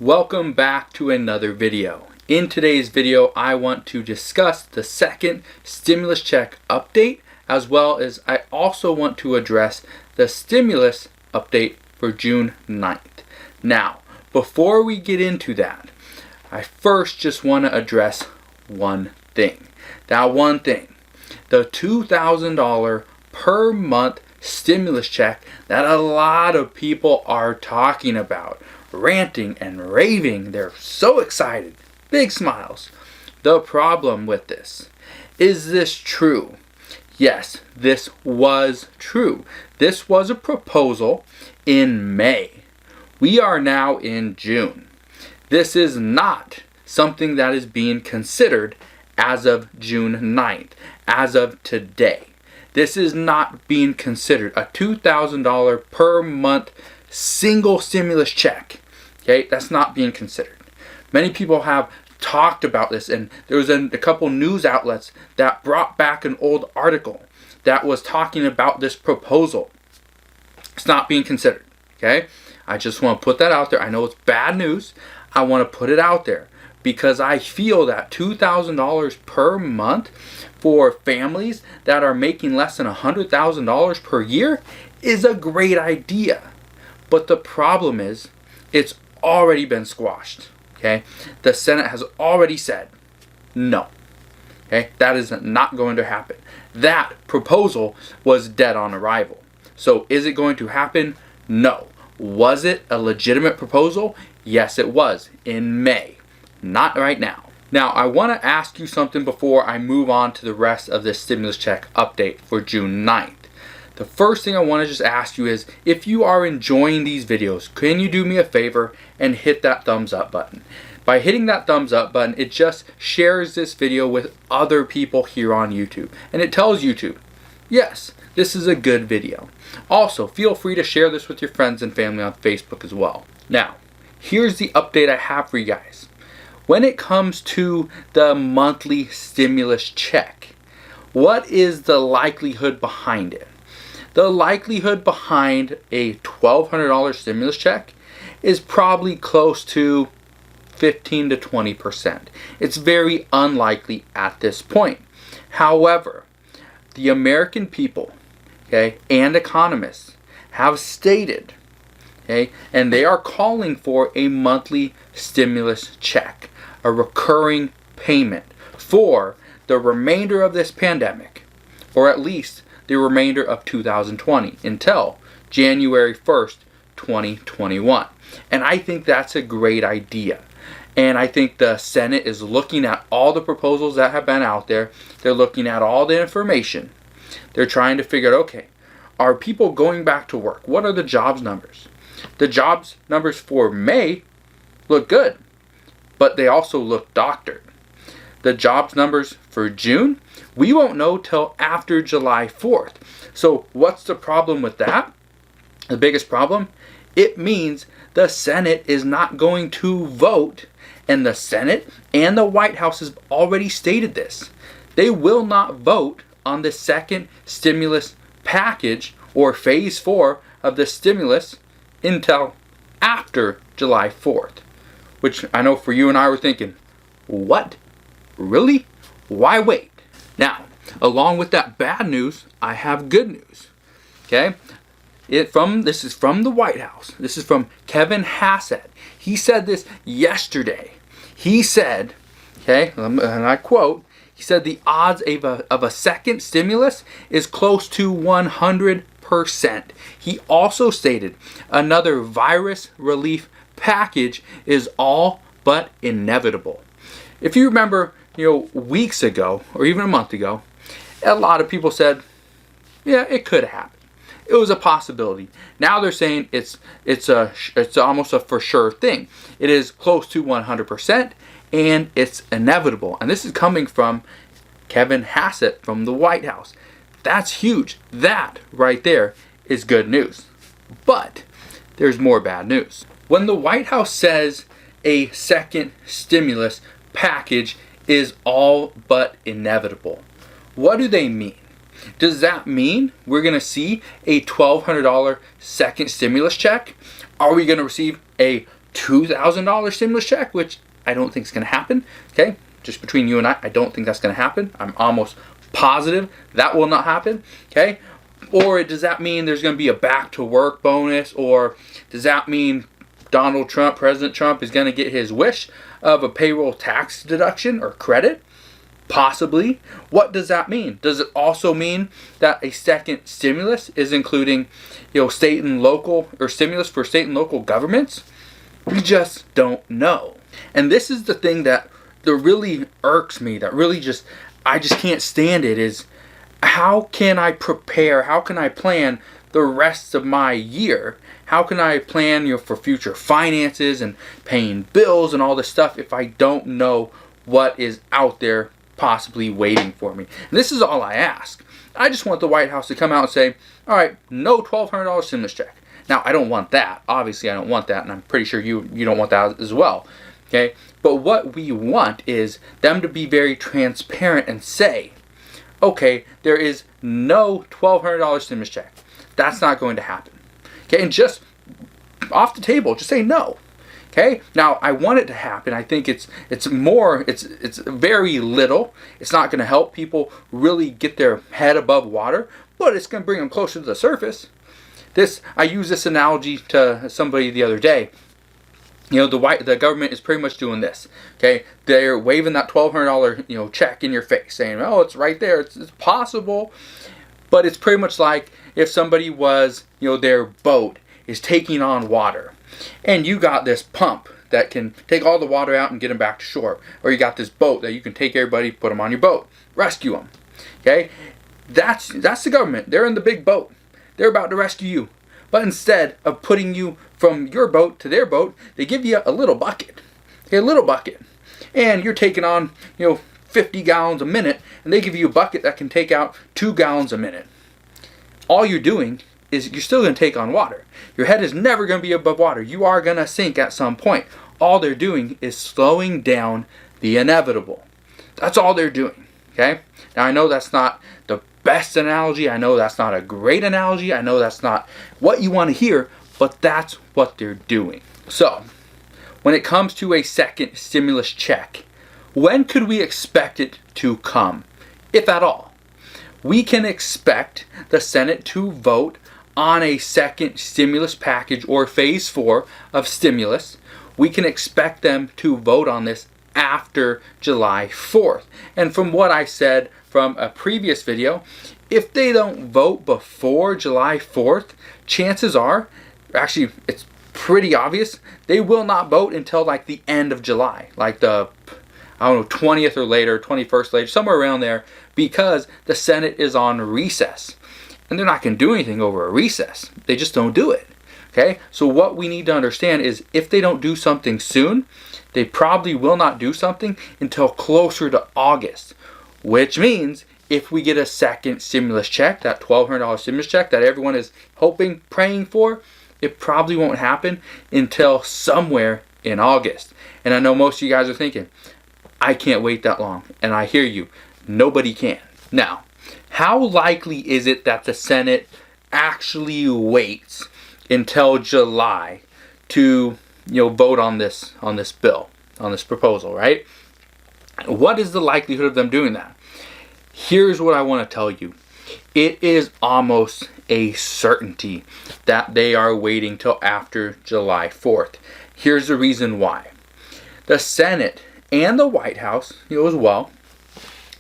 Welcome back to another video. In today's video, I want to discuss the second stimulus check update, as well as I also want to address the stimulus update for June 9th. Now, before we get into that, I first just want to address one thing. That one thing, the $2,000 per month stimulus check that a lot of people are talking about, ranting and raving. They're so excited, big smiles. The problem with this, is this true? Yes, this was true. This was a proposal in May. We are now in June. This is not something that is being considered as of June 9th, as of today. This is not being considered a $2,000 per month single stimulus check. Okay, that's not being considered. Many people have talked about this, and there was a couple news outlets that brought back an old article that was talking about this proposal. It's not being considered. Okay, I just want to put that out there. I know it's bad news. I want to put it out there because I feel that $2,000 per month for families that are making less than $100,000 per year is a great idea. But the problem is, it's already been squashed. Okay, the Senate has already said no. Okay, that is not going to happen. That proposal was dead on arrival. So is it going to happen? No. Was it a legitimate proposal? Yes, it was in May. Not right now. Now, I want to ask you something before I move on to the rest of this stimulus check update for June 9th. The first thing I want to just ask you is, if you are enjoying these videos, can you do me a favor and hit that thumbs up button? By hitting that thumbs up button, it just shares this video with other people here on YouTube. And it tells YouTube, yes, this is a good video. Also, feel free to share this with your friends and family on Facebook as well. Now, here's the update I have for you guys. When it comes to the monthly stimulus check, what is the likelihood behind it? The likelihood behind a $1,200 stimulus check is probably close to 15 to 20%. It's very unlikely at this point. However, the American people, okay, and economists have stated, okay, and they are calling for a monthly stimulus check, a recurring payment for the remainder of this pandemic, or at least the remainder of 2020 until January 1st, 2021. And I think that's a great idea. And I think the Senate is looking at all the proposals that have been out there. They're looking at all the information. They're trying to figure out, okay, are people going back to work? What are the jobs numbers? The jobs numbers for May look good, but they also look doctored. The jobs numbers for June, we won't know till after July 4th. So what's the problem with that? The biggest problem? It means the Senate is not going to vote, and the Senate and the White House has already stated this. They will not vote on the second stimulus package or phase 4 of the stimulus until after July 4th. Which I know for you and I were thinking, what? Really? Why wait? Now, along with that bad news, I have good news. Okay? This is from the White House. This is from Kevin Hassett. He said this yesterday. He said, okay, and I quote, he said the odds of a second stimulus is close to 100%. He also stated another virus relief package is all but inevitable. If you remember, weeks ago or even a month ago, a lot of people said, yeah, it could happen. It was a possibility. Now they're saying it's almost a for sure thing. It is close to 100% and it's inevitable. And this is coming from Kevin Hassett from the White House. That's huge. That right there is good news. But there's more bad news. When the White House says a second stimulus package is all but inevitable, what do they mean? Does that mean we're going to see a $1,200 second stimulus check? Are we going to receive a $2,000 stimulus check, which I don't think is going to happen. Okay, just between you and I don't think that's going to happen. I'm almost positive that will not happen. Okay, or does that mean there's going to be a back to work bonus, or does that mean Donald Trump, President Trump, is going to get his wish of a payroll tax deduction or credit? Possibly. What does that mean? Does it also mean that a second stimulus is including, state and local, or stimulus for state and local governments? We just don't know. And this is the thing that really irks me, that really I just can't stand it, is how can I prepare, how can I plan the rest of my year? How can I plan, for future finances and paying bills and all this stuff if I don't know what is out there possibly waiting for me? And this is all I ask. I just want the White House to come out and say, all right, no $1,200 stimulus check. Now, I don't want that. Obviously, I don't want that, and I'm pretty sure you don't want that as well. Okay? But what we want is them to be very transparent and say, okay, there is no $1,200 stimulus check. That's not going to happen. Okay? And just off the table, just say no. Okay? Now, I want it to happen. I think it's very little. It's not going to help people really get their head above water, but it's going to bring them closer to the surface. I used this analogy to somebody the other day. The government is pretty much doing this. Okay, they're waving that $1,200 check in your face, saying, "Oh, it's right there. It's possible." But it's pretty much like if somebody was, their boat is taking on water, and you got this pump that can take all the water out and get them back to shore, or you got this boat that you can take everybody, put them on your boat, rescue them. Okay, that's the government. They're in the big boat. They're about to rescue you. But instead of putting you from your boat to their boat, they give you a little bucket. A little bucket. And you're taking on, 50 gallons a minute, and they give you a bucket that can take out 2 gallons a minute. All you're doing is you're still going to take on water. Your head is never going to be above water. You are going to sink at some point. All they're doing is slowing down the inevitable. That's all they're doing. Okay? Now, I know that's not the best analogy. I know that's not a great analogy. I know that's not what you want to hear, but that's what they're doing. So, when it comes to a second stimulus check, when could we expect it to come, if at all? We can expect the Senate to vote on a second stimulus package, or phase 4 of stimulus. We can expect them to vote on this after July 4th. And from what I said from a previous video, if they don't vote before July 4th, chances are, actually it's pretty obvious, they will not vote until like the end of July, like the 20th or later, 21st later, somewhere around there, because the Senate is on recess. And they're not going to do anything over a recess. They just don't do it. Okay? So what we need to understand is if they don't do something soon, they probably will not do something until closer to August. Which means if we get a second stimulus check, that $1,200 stimulus check that everyone is hoping, praying for, it probably won't happen until somewhere in August. And I know most of you guys are thinking, I can't wait that long. And I hear you. Nobody can. Now, how likely is it that the Senate actually waits until July to vote on this bill, on this proposal, right? What is the likelihood of them doing that? Here's what I want to tell you. It is almost a certainty that they are waiting till after July 4th. Here's the reason why. The Senate and the White House, as well,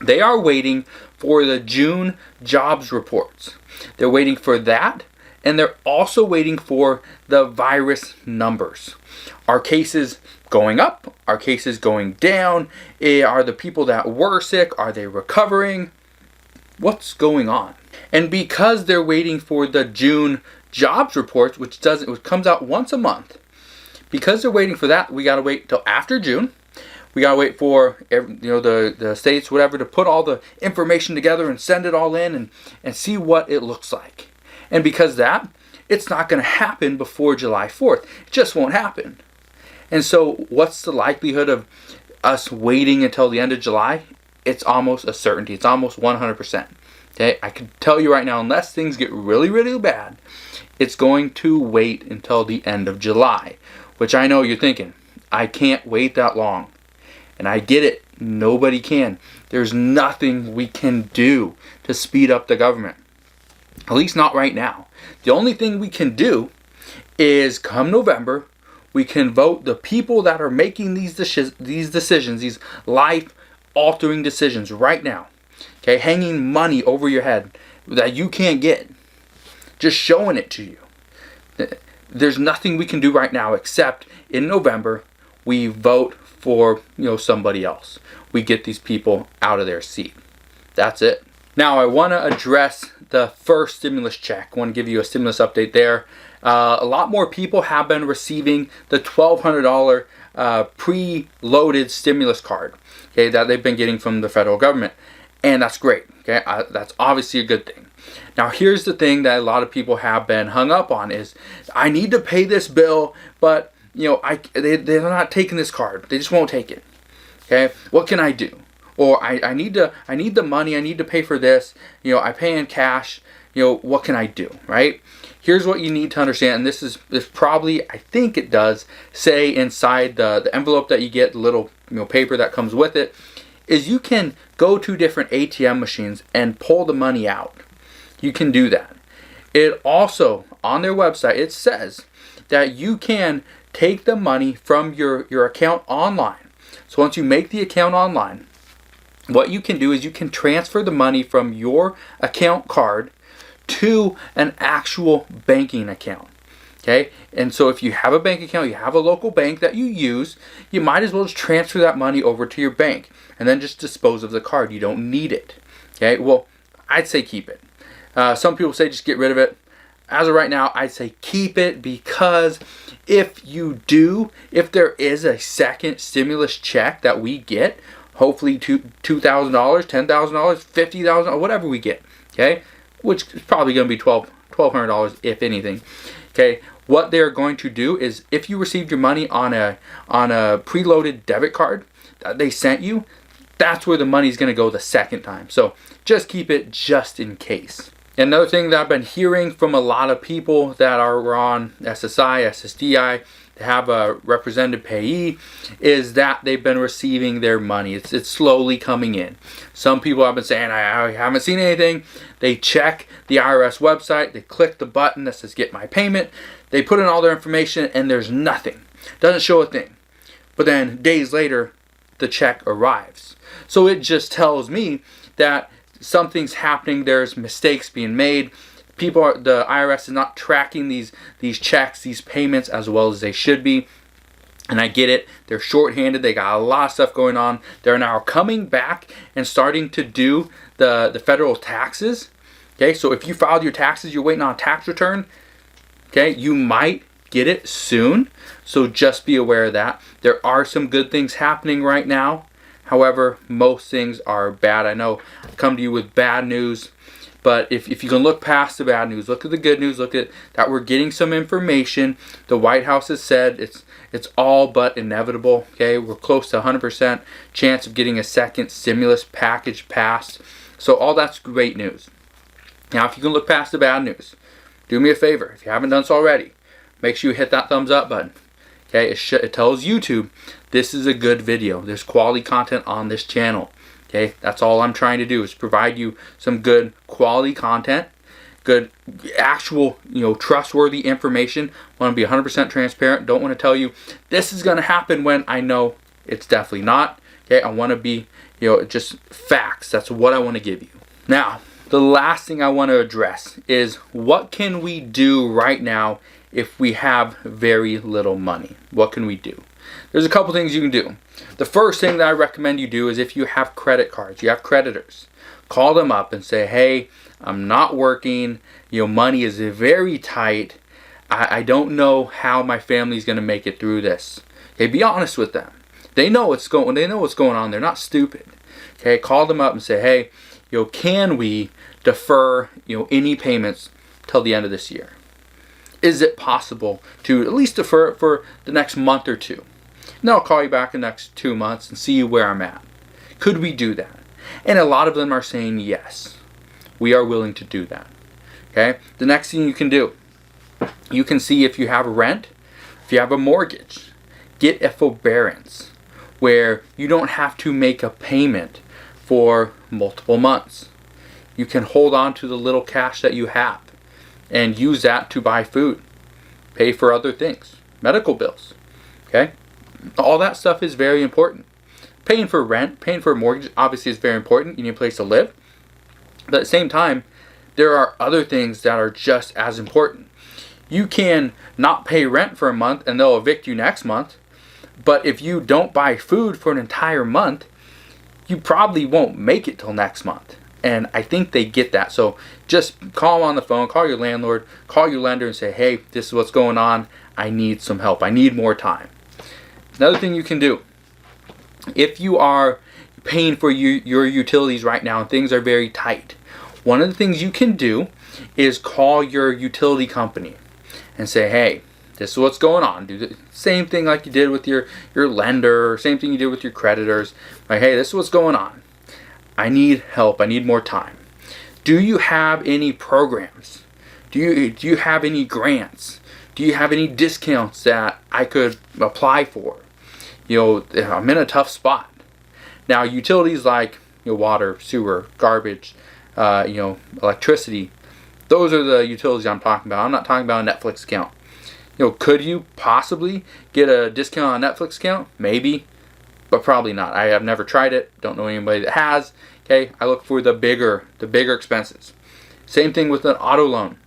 they are waiting for the June jobs reports. They're waiting for that, and they're also waiting for the virus numbers. Are cases going up? Are cases going down? Are the people that were sick, are they recovering? What's going on? And because they're waiting for the June jobs reports, which comes out once a month, because they're waiting for that, we got to wait till after June. We got to wait for the states, whatever, to put all the information together and send it all in and see what it looks like. And because that, it's not going to happen before July 4th. It just won't happen. And so what's the likelihood of us waiting until the end of July? It's almost a certainty. It's almost 100%. Okay, I can tell you right now, unless things get really, really bad, it's going to wait until the end of July, which I know you're thinking, I can't wait that long. And I get it. Nobody can. There's nothing we can do to speed up the government. At least not right now. The only thing we can do is come November, we can vote the people that are making these decisions, these life-altering decisions right now. Okay, hanging money over your head that you can't get. Just showing it to you. There's nothing we can do right now except in November we vote for somebody else. We get these people out of their seat. That's it. Now I want to address the first stimulus check. I want to give you a stimulus update there. A lot more people have been receiving the $1,200 preloaded stimulus card, okay, that they've been getting from the federal government, and that's great. Okay, that's obviously a good thing. Now here's the thing that a lot of people have been hung up on is, I need to pay this bill, but they're not taking this card. They just won't take it. Okay, what can I do? Or I need the money. I need to pay for this. I pay in cash. What can I do? Right? Here's what you need to understand, and this probably, I think it does say inside the envelope that you get, the little paper that comes with it, is you can go to different ATM machines and pull the money out. You can do that. It also, on their website, it says that you can take the money from your account online. So once you make the account online, what you can do is you can transfer the money from your account card to an actual banking account. Okay, and so if you have a bank account, you have a local bank that you use, you might as well just transfer that money over to your bank and then just dispose of the card. You don't need it. Okay, well, I'd say keep it. Some people say just get rid of it. As of right now, I'd say keep it, because if there is a second stimulus check that we get, hopefully $2,000, $10,000, $50,000, whatever we get, okay, which is probably going to be $1,200 if anything. Okay, what they're going to do is, if you received your money on a preloaded debit card that they sent you, that's where the money's going to go the second time. So just keep it just in case. Another thing that I've been hearing from a lot of people that are on SSI, SSDI, have a representative payee, is that they've been receiving their money. It's slowly coming in. Some people have been saying, I haven't seen anything. They check the IRS website, they click the button that says get my payment, they put in all their information, and there's nothing. Doesn't show a thing. But then days later, the check arrives. So it just tells me that something's happening. There's mistakes being made. The IRS is not tracking these checks, these payments as well as they should be. And I get it. They're shorthanded. They got a lot of stuff going on. They're now coming back and starting to do the federal taxes. Okay, so if you filed your taxes, you're waiting on a tax return, okay, you might get it soon. So just be aware of that. There are some good things happening right now. However, most things are bad. I know I come to you with bad news, but if you can look past the bad news, look at the good news, look at that we're getting some information. The White House has said it's all but inevitable. Okay, we're close to 100% chance of getting a second stimulus package passed. So all that's great news. Now, if you can look past the bad news, do me a favor. If you haven't done so already, make sure you hit that thumbs up button. Okay, it tells YouTube this is a good video. There's quality content on this channel. Okay, that's all I'm trying to do, is provide you some good quality content, good actual, trustworthy information. Want to be 100% transparent. Don't want to tell you this is going to happen when I know it's definitely not. Okay, I want to be, just facts. That's what I want to give you. Now, the last thing I want to address is, what can we do right now if we have very little money? What can we do? There's a couple things you can do. The first thing that I recommend you do is, if you have credit cards, you have creditors, call them up and say, hey, I'm not working, money is very tight. I don't know how my family's going to make it through this. Okay, be honest with them. They know what's going on. They're not stupid. Okay, call them up and say, hey, can we defer, any payments till the end of this year? Is it possible to at least defer it for the next month or two? And I'll call you back in the next 2 months and see where I'm at. Could we do that? And a lot of them are saying yes, we are willing to do that. Okay. The next thing you can do, you can see if you have rent. If you have a mortgage, get a forbearance where you don't have to make a payment for multiple months. You can hold on to the little cash that you have and use that to buy food, pay for other things, medical bills. Okay? All that stuff is very important. Paying for rent, paying for a mortgage obviously is very important. You need a place to live. But at the same time, there are other things that are just as important. You can not pay rent for a month and they'll evict you next month. But if you don't buy food for an entire month, you probably won't make it till next month. And I think they get that. So just call them on the phone, call your landlord, call your lender and say, hey, this is what's going on. I need some help. I need more time. Another thing you can do, if you are paying for your utilities right now and things are very tight, one of the things you can do is call your utility company and say, hey, this is what's going on. Do the same thing like you did with your lender, or same thing you did with your creditors. Like, hey, this is what's going on. I need help. I need more time. Do you have any programs? Do you have any grants? Do you have any discounts that I could apply for? I'm in a tough spot. Now, utilities like water, sewer, garbage, electricity, those are the utilities I'm talking about. I'm not talking about a Netflix account. Could you possibly get a discount on a Netflix account? Maybe, but probably not. I have never tried it. Don't know anybody that has. Okay, I look for the bigger expenses. Same thing with an auto loan.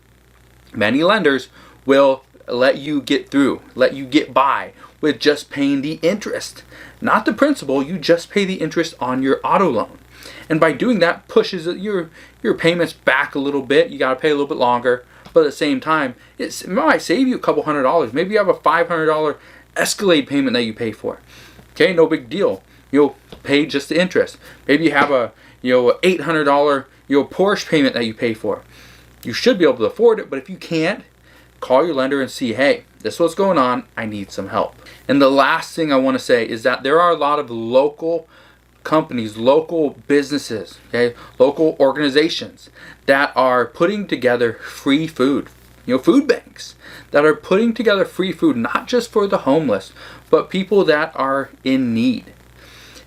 Many lenders will let you get through, let you get by with just paying the interest, not the principal. You just pay the interest on your auto loan, and by doing that, pushes your payments back a little bit. You got to pay a little bit longer, but at the same time, it might save you a couple $100. Maybe you have a $500 Escalade payment that you pay for. Okay, no big deal. You'll pay just the interest. Maybe you have a $800 Porsche payment that you pay for. You should be able to afford it, but if you can't, call your lender and see, hey, this is what's going on. I need some help. And the last thing I want to say is that there are a lot of local companies, local businesses, okay, local organizations that are putting together free food, food banks that are putting together free food, not just for the homeless, but people that are in need.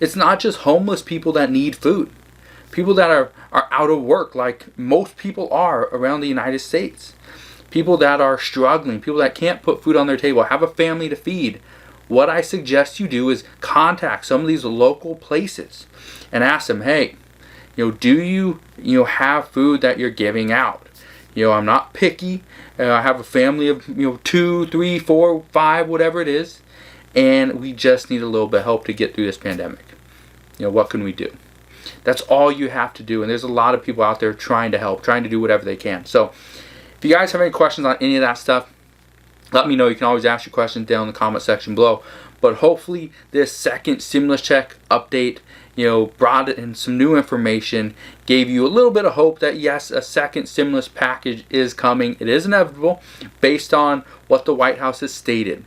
It's not just homeless people that need food. People that are out of work, like most people are around the United States. People that are struggling, people that can't put food on their table, have a family to feed. What I suggest you do is contact some of these local places and ask them, hey, do you have food that you're giving out? I'm not picky. I have a family of 2, 3, 4, 5, whatever it is, and we just need a little bit of help to get through this pandemic. What can we do? That's all you have to do, and there's a lot of people out there trying to help, trying to do whatever they can. So if you guys have any questions on any of that stuff, let me know. You can always ask your questions down in the comment section below. But hopefully this second stimulus check update, brought in some new information, gave you a little bit of hope that yes, a second stimulus package is coming. It is inevitable based on what the White House has stated.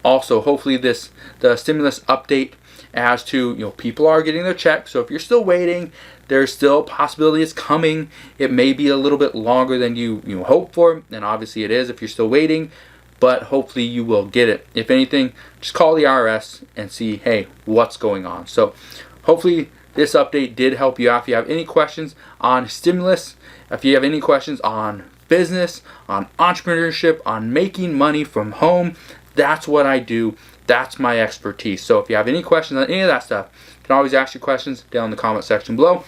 Also, hopefully the stimulus update as to, people are getting their checks. So if you're still waiting, there's still a possibility it's coming. It may be a little bit longer than you hope for, and obviously it is if you're still waiting, but hopefully you will get it. If anything, just call the IRS and see, hey, what's going on. So hopefully this update did help you out. If you have any questions on stimulus, if you have any questions on business, on entrepreneurship, on making money from home, that's what I do. That's my expertise. So if you have any questions on any of that stuff, you can always ask your questions down in the comment section below.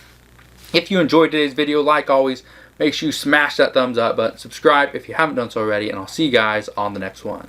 If you enjoyed today's video, like always, make sure you smash that thumbs up button, subscribe if you haven't done so already, and I'll see you guys on the next one.